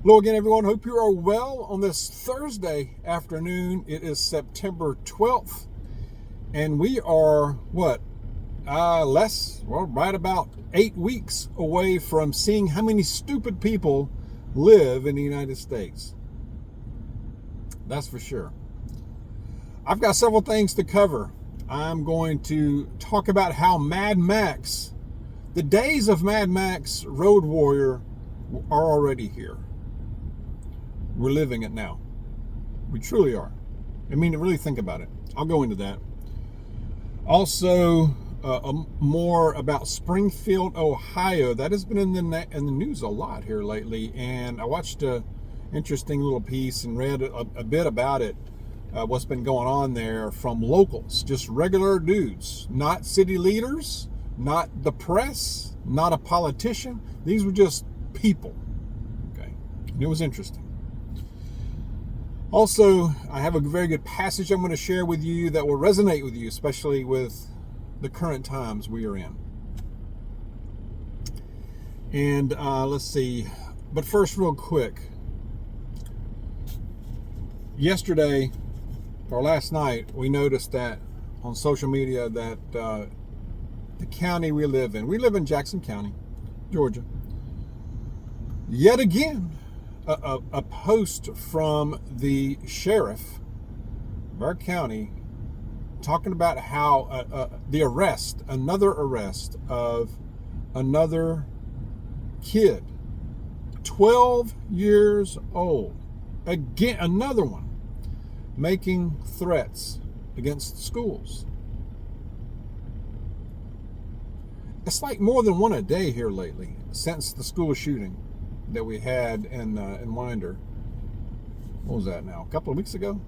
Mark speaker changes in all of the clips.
Speaker 1: Hello again, everyone. Hope you are well on this Thursday afternoon. It is September 12th, and we are, right about 8 weeks away from seeing how many stupid people live in the United States. That's for sure. I've got several things to cover. I'm going to talk about how Mad Max, the days of Mad Max Road Warrior are already here. We're living it now. We truly are. I mean, really think about it. I'll go into that. Also, more about Springfield, Ohio. That has been in the news a lot here lately. And I watched an interesting little piece and read a bit about it, what's been going on there from locals, just regular dudes, not city leaders, not the press, not a politician. These were just people. Okay. And it was interesting. Also, I have a very good passage I'm going to share with you that will resonate with you, especially with the current times we are in. And let's see. But first, real quick. Yesterday, or last night, we noticed that on social media that the county we live in Jackson County, Georgia. Yet again, a post from the sheriff of our county talking about how another arrest of another kid, 12 years old, again, another one, making threats against schools. It's like more than one a day here lately since the school shooting that we had in Winder. What was that now? A couple of weeks ago?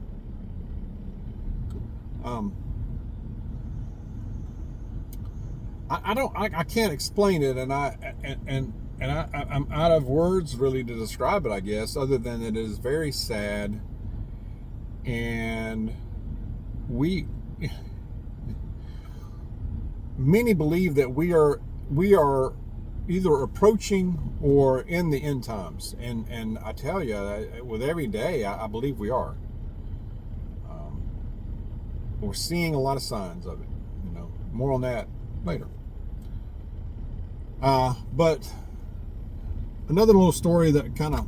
Speaker 1: I can't explain it, and I'm out of words really to describe it, I guess, other than it is very sad. And many believe that we are either approaching or in the end times, and I tell you, with every day, I believe we are. We're seeing a lot of signs of it. More on that later. But another little story that kind of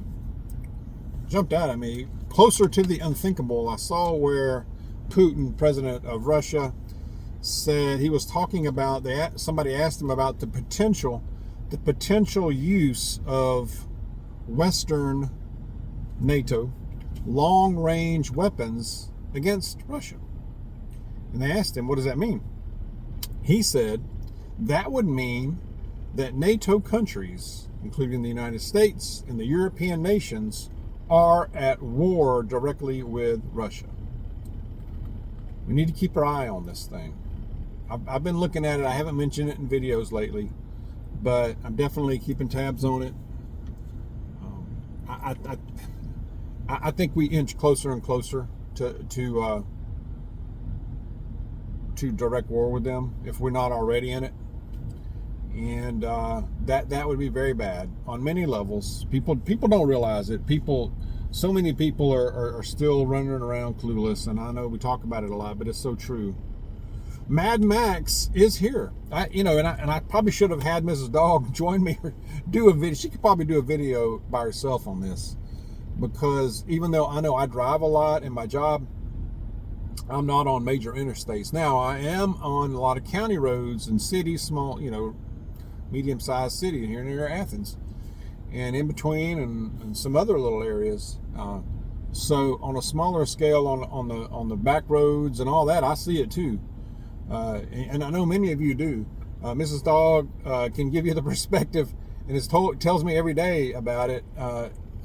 Speaker 1: jumped out at me, closer to the unthinkable. I saw where Putin, president of Russia, said he was talking about that. Somebody asked him about the potential use of Western NATO long-range weapons against Russia. And they asked him, what does that mean? He said, that would mean that NATO countries, including the United States and the European nations, are at war directly with Russia. We need to keep our eye on this thing. I've been looking at it. I haven't mentioned it in videos lately, but I'm definitely keeping tabs on it. I think we inch closer and closer to direct war with them if we're not already in it, and that would be very bad on many levels. People don't realize it. So many people are still running around clueless, and I know we talk about it a lot, but it's so true. Mad Max is here. I probably should have had Mrs. Dawg join me or do a video. She could probably do a video by herself on this, because even though I know I drive a lot in my job, I'm not on major interstates. Now, I am on a lot of county roads and cities, small, medium-sized city here near Athens, and in between, and some other little areas. So on a smaller scale, on the back roads and all that, I see it too. And I know many of you do. Mrs. Dawg can give you the perspective, and tells me every day about it,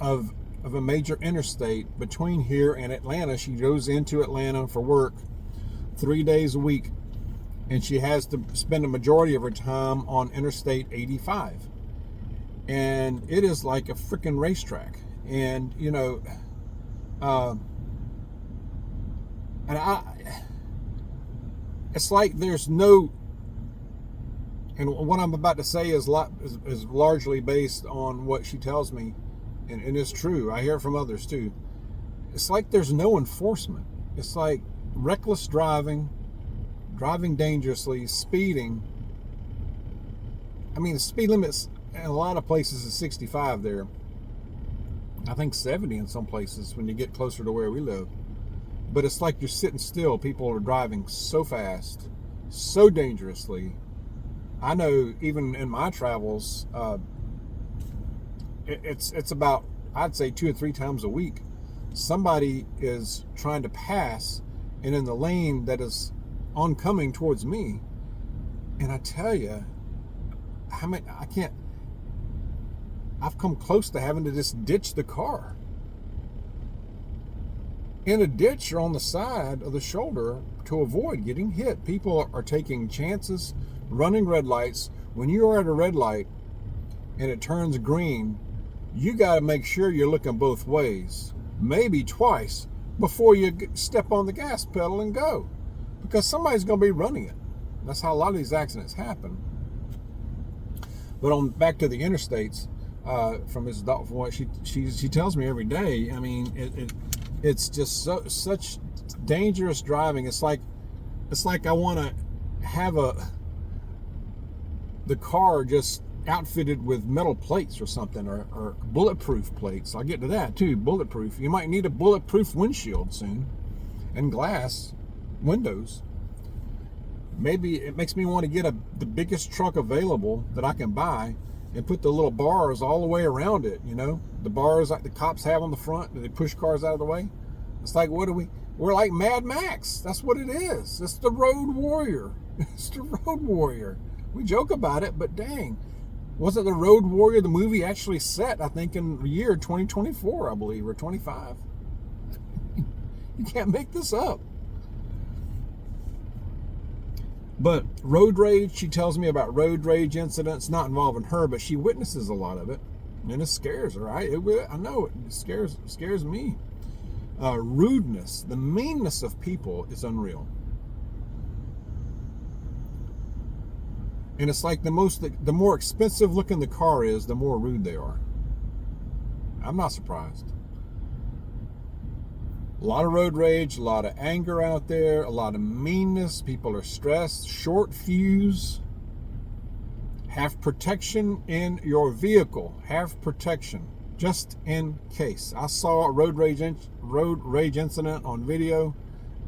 Speaker 1: of a major interstate between here and Atlanta. She goes into Atlanta for work 3 days a week, and she has to spend a majority of her time on Interstate 85. And it is like a freaking racetrack. And, it's like there's no, and what I'm about to say is largely based on what she tells me and it's true. I hear it from others too. It's like there's no enforcement. It's like reckless driving, driving dangerously, speeding. I mean, the speed limits in a lot of places is 65 there. I think 70 in some places when you get closer to where we live. But it's like you're sitting still. People are driving so fast, so dangerously. I know even in my travels, it's about, I'd say 2 or 3 times a week, somebody is trying to pass and in the lane that is oncoming towards me. And I tell you, I've come close to having to just ditch the car. In a ditch or on the side of the shoulder to avoid getting hit. People are taking chances, running red lights. When you are at a red light and it turns green, you got to make sure you're looking both ways, maybe twice, before you step on the gas pedal and go, because somebody's going to be running it. That's how a lot of these accidents happen. But on back to the interstates, from Mrs. Dawg, from what she tells me every day, I mean, it's just such dangerous driving. It's like I want to have the car just outfitted with metal plates or something, or bulletproof plates. I'll get to that too. Bulletproof. You might need a bulletproof windshield soon, and glass windows. Maybe it makes me want to get the biggest truck available that I can buy and put the little bars all the way around it, you know? The bars like the cops have on the front that they push cars out of the way. It's like, we're like Mad Max. That's what it is. It's the road warrior. It's the road warrior. We joke about it, but dang. Wasn't the Road Warrior, the movie, actually set, I think, in the year 2024, I believe, or 25? You can't make this up. But road rage, she tells me about road rage incidents, not involving her, but she witnesses a lot of it, and it scares her. I know it scares me. Rudeness, the meanness of people is unreal. And it's like the more expensive looking the car is, the more rude they are. I'm not surprised. A lot of road rage, a lot of anger out there, a lot of meanness. People are stressed, short fuse. Have protection in your vehicle. Have protection, just in case. I saw a road rage incident on video.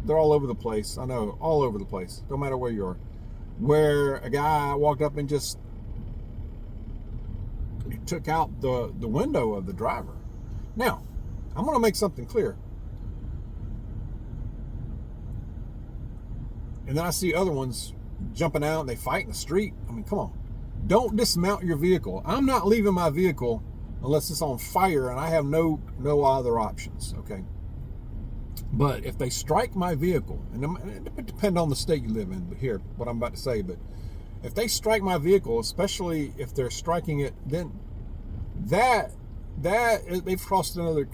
Speaker 1: They're all over the place. I know, all over the place. No matter where you are. Where a guy walked up and just took out the window of the driver. Now, I'm going to make something clear. And then I see other ones jumping out and they fight in the street. I mean, come on. Don't dismount your vehicle. I'm not leaving my vehicle unless it's on fire and I have no other options, okay? But if they strike my vehicle, and it depends on the state you live in, but here, what I'm about to say, but if they strike my vehicle, especially if they're striking it, then they've crossed another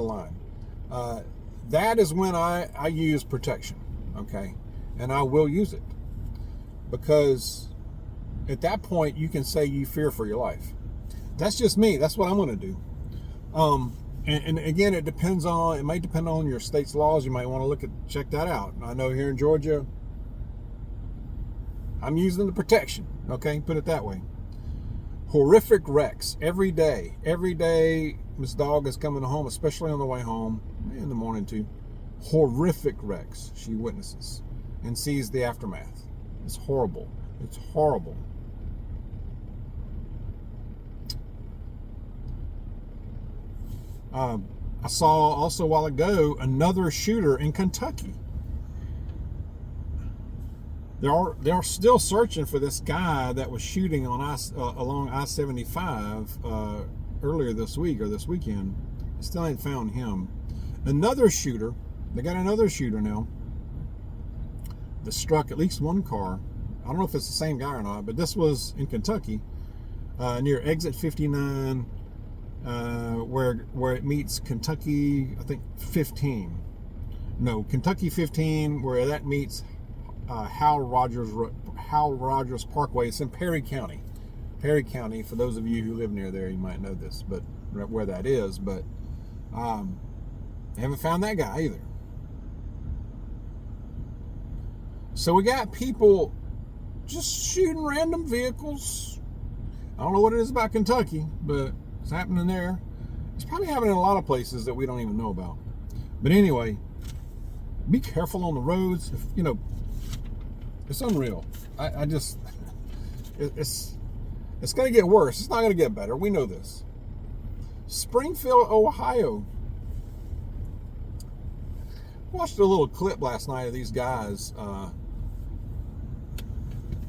Speaker 1: line. That is when I use protection, okay? And I will use it, because at that point you can say you fear for your life. That's just me. That's what I'm going to do. And again, it might depend on your state's laws. You might want to check that out. I know here in Georgia, I'm using the protection, okay? Put it that way. Horrific wrecks every day. Every day, Miss Dawg is coming home, especially on the way home, in the morning too. Horrific wrecks she witnesses and sees the aftermath. It's horrible. It's horrible. I saw also a while ago another shooter in Kentucky. They're still searching for this guy that was shooting on along I-75 earlier this week or this weekend. Still ain't found him. Another shooter. They got another shooter now that struck at least one car. I don't know if it's the same guy or not, but this was in Kentucky, near exit 59. Where it meets Kentucky, I think 15. No, Kentucky 15, where that meets Hal Rogers Parkway. It's in Perry County. Perry County. For those of you who live near there, you might know this, but where that is. But haven't found that guy either. So we got people just shooting random vehicles. I don't know what it is about Kentucky, but it's happening there. It's probably happening in a lot of places that we don't even know about. But anyway, be careful on the roads. It's unreal. I just, it's going to get worse. It's not going to get better. We know this. Springfield, Ohio. Watched a little clip last night of these guys.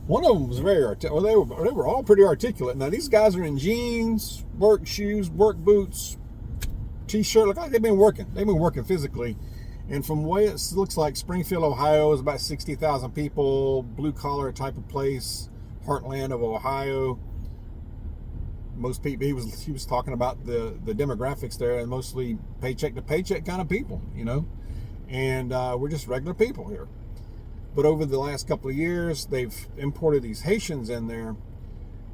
Speaker 1: One of them was very articulate. Well, they were all pretty articulate. Now, these guys are in jeans, work shoes, work boots, t-shirt. Look like they've been working. They've been working physically. And from the way it looks like, Springfield, Ohio is about 60,000 people, blue-collar type of place, heartland of Ohio. Most people, he was talking about the demographics there, and mostly paycheck to paycheck kind of people, And we're just regular people here. But over the last couple of years, they've imported these Haitians in there,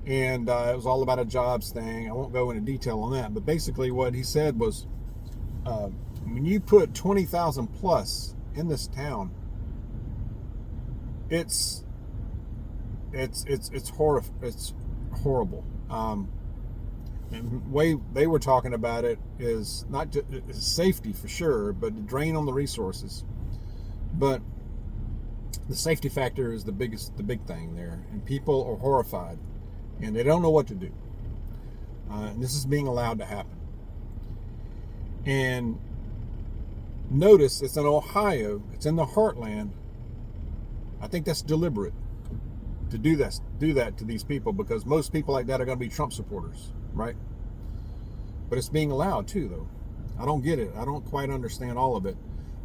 Speaker 1: and it was all about a jobs thing. I won't go into detail on that, but basically what he said was, when you put 20,000 plus in this town, it's horrible. And the way they were talking about it is not just safety for sure, but the drain on the resources. But the safety factor is the big thing there, and people are horrified, and they don't know what to do. And this is being allowed to happen. And notice it's in Ohio. It's in the heartland. I think that's deliberate to do that to these people, because most people like that are going to be Trump supporters, right? But it's being allowed too, though. I don't get it. I don't quite understand all of it.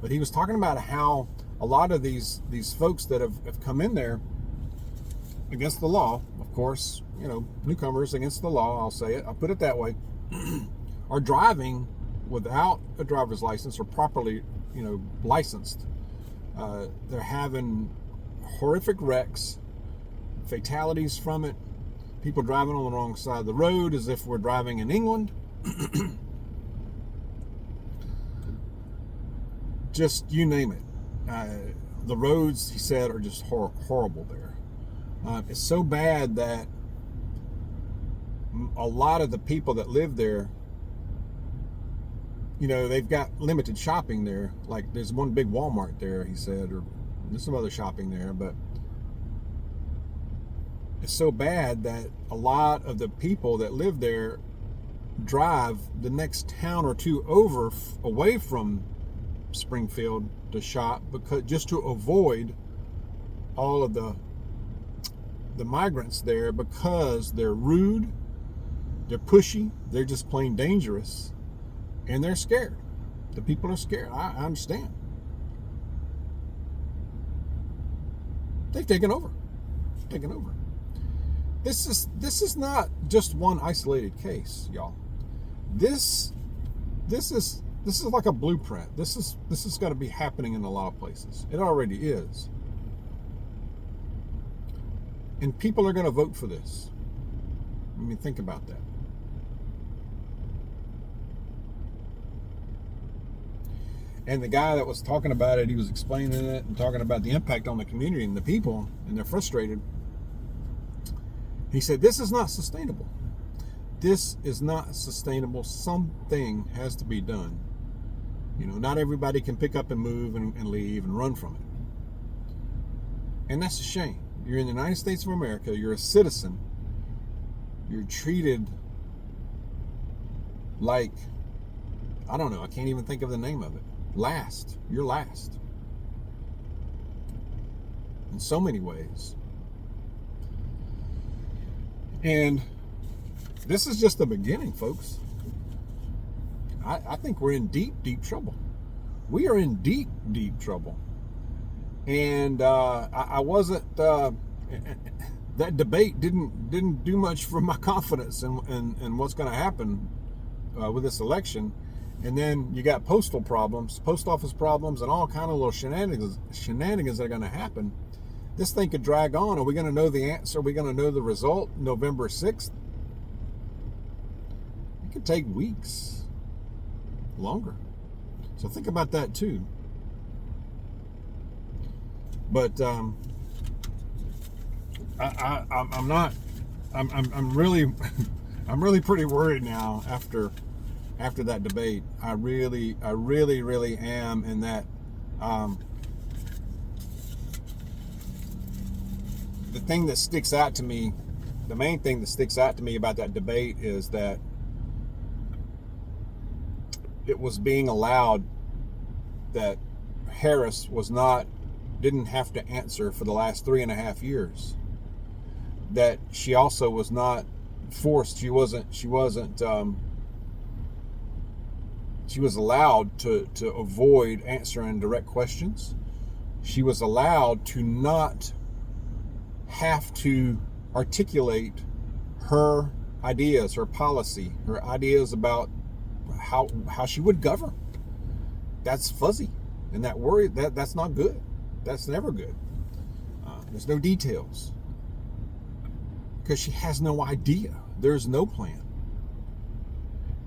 Speaker 1: But he was talking about how a lot of these folks that have come in there against the law, of course, newcomers against the law, I'll say it, I'll put it that way, are driving without a driver's license or properly, licensed. They're having horrific wrecks, fatalities from it, people driving on the wrong side of the road as if we're driving in England. Just you name it. The roads, he said, are just horrible there. It's so bad that a lot of the people that live there, they've got limited shopping there. Like there's one big Walmart there, he said, or there's some other shopping there, but it's so bad that a lot of the people that live there drive the next town or two over away from Springfield to shop, because just to avoid all of the migrants there, because they're rude, they're pushy, they're just plain dangerous, and they're scared. The people are scared. I understand. They've taken over. This is not just one isolated case, y'all. This is like a blueprint. This is going to be happening in a lot of places. It already is. And people are going to vote for this. I mean, think about that. And the guy that was talking about it, he was explaining it and talking about the impact on the community and the people, and they're frustrated. He said, this is not sustainable. This is not sustainable. Something has to be done. Not everybody can pick up and move and leave and run from it. And that's a shame. You're in the United States of America. You're a citizen. You're treated like, I don't know, I can't even think of the name of it. Last. You're last. In so many ways. And this is just the beginning, folks. I think we're in deep, deep trouble. We are in deep, deep trouble. And I wasn't, that debate didn't do much for my confidence in what's going to happen with this election. And then you got post office problems, and all kind of little shenanigans that are going to happen this thing could drag on. Are we going to know the answer? Are we going to know the result November 6th? It could take weeks, longer. So think about that too. But I'm really I'm really pretty worried now after that debate. I really am. In that the thing that sticks out to me, the main thing that sticks out to me about that debate is that it was being allowed that Harris didn't have to answer for the last 3.5 years. That she also was not forced. She was allowed to avoid answering direct questions. She was allowed to not have to articulate her ideas, her policy, her ideas about how she would govern. That's fuzzy, and that's not good. That's never good. There's no details because she has no idea. There's no plan,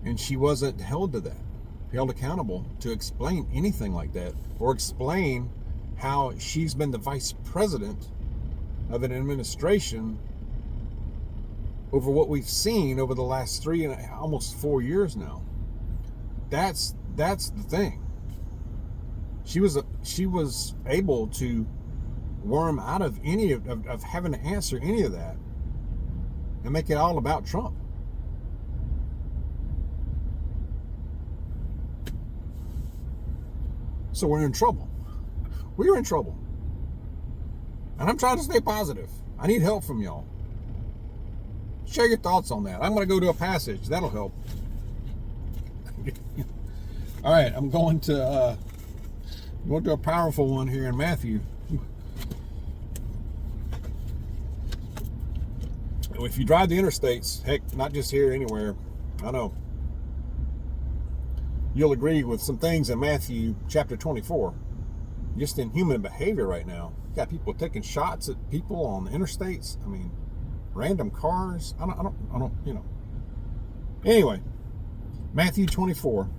Speaker 1: and she wasn't held accountable to explain anything like that, or explain how she's been the vice president of an administration over what we've seen over the last almost 4 years now. That's the thing. She was able to worm out of any of having to answer any of that and make it all about Trump. So we're in trouble. We're in trouble. And I'm trying to stay positive. I need help from y'all. Share your thoughts on that. I'm going to go to a passage. That'll help. All right, I'm going to a powerful one here in Matthew. If you drive the interstates, heck, not just here, anywhere, I know, you'll agree with some things in Matthew chapter 24, just in human behavior right now. You got people taking shots at people on the interstates. I mean, random cars. I don't, you know. Anyway, Matthew 24.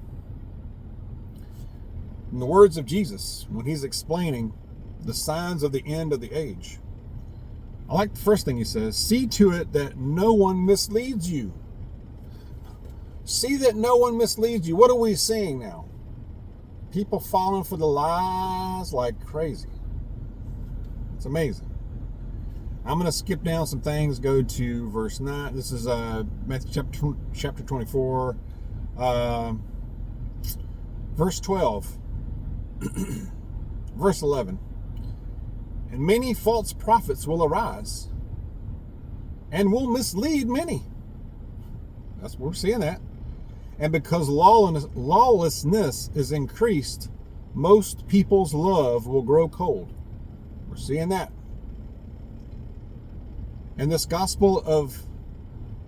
Speaker 1: In the words of Jesus, when he's explaining the signs of the end of the age, I like the first thing he says: see to it that no one misleads you. See that no one misleads you. What are we seeing now? People falling for the lies like crazy. It's amazing. I'm going to skip down some things, go to verse 9. This is Matthew chapter 24, verse 12. Verse 11. And many false prophets will arise and will mislead many. We're seeing that. And because lawlessness is increased, most people's love will grow cold. We're seeing that. And this gospel of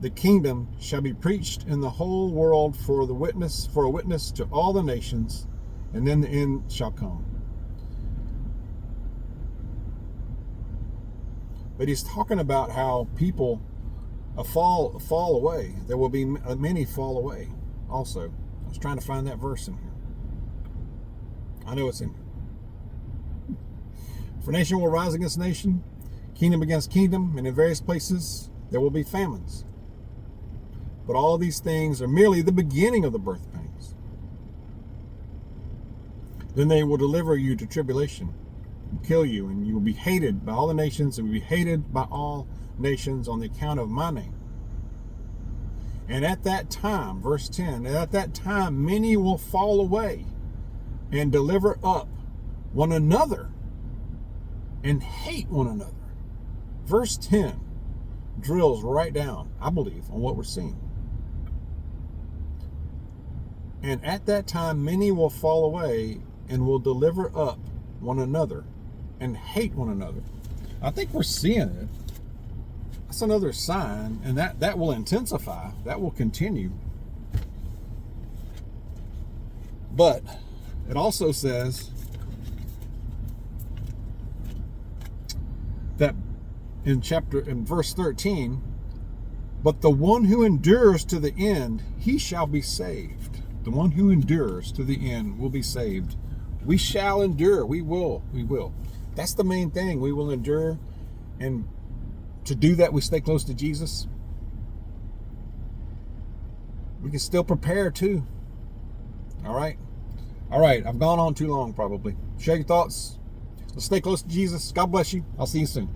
Speaker 1: the kingdom shall be preached in the whole world for a witness to all the nations, and then the end shall come. But he's talking about how people fall away. There will be many fall away also. I was trying to find that verse in here. I know it's in here. For nation will rise against nation, kingdom against kingdom, and in various places there will be famines. But all these things are merely the beginning of the birth pains. Then they will deliver you to tribulation and kill you, and you will be hated by all the nations, and will be hated by all nations on the account of my name. And at that time, verse 10, and at that time many will fall away and deliver up one another and hate one another. Verse 10 drills right down, I believe, on what we're seeing. And at that time many will fall away and will deliver up one another and hate one another. I think we're seeing it. That's another sign, and that will intensify. That will continue. But it also says in verse 13, but the one who endures to the end, he shall be saved. The one who endures to the end will be saved. We shall endure. We will. That's the main thing. We will endure. And to do that, we stay close to Jesus. We can still prepare too. All right. I've gone on too long probably. Share your thoughts. Let's stay close to Jesus. God bless you. I'll see you soon.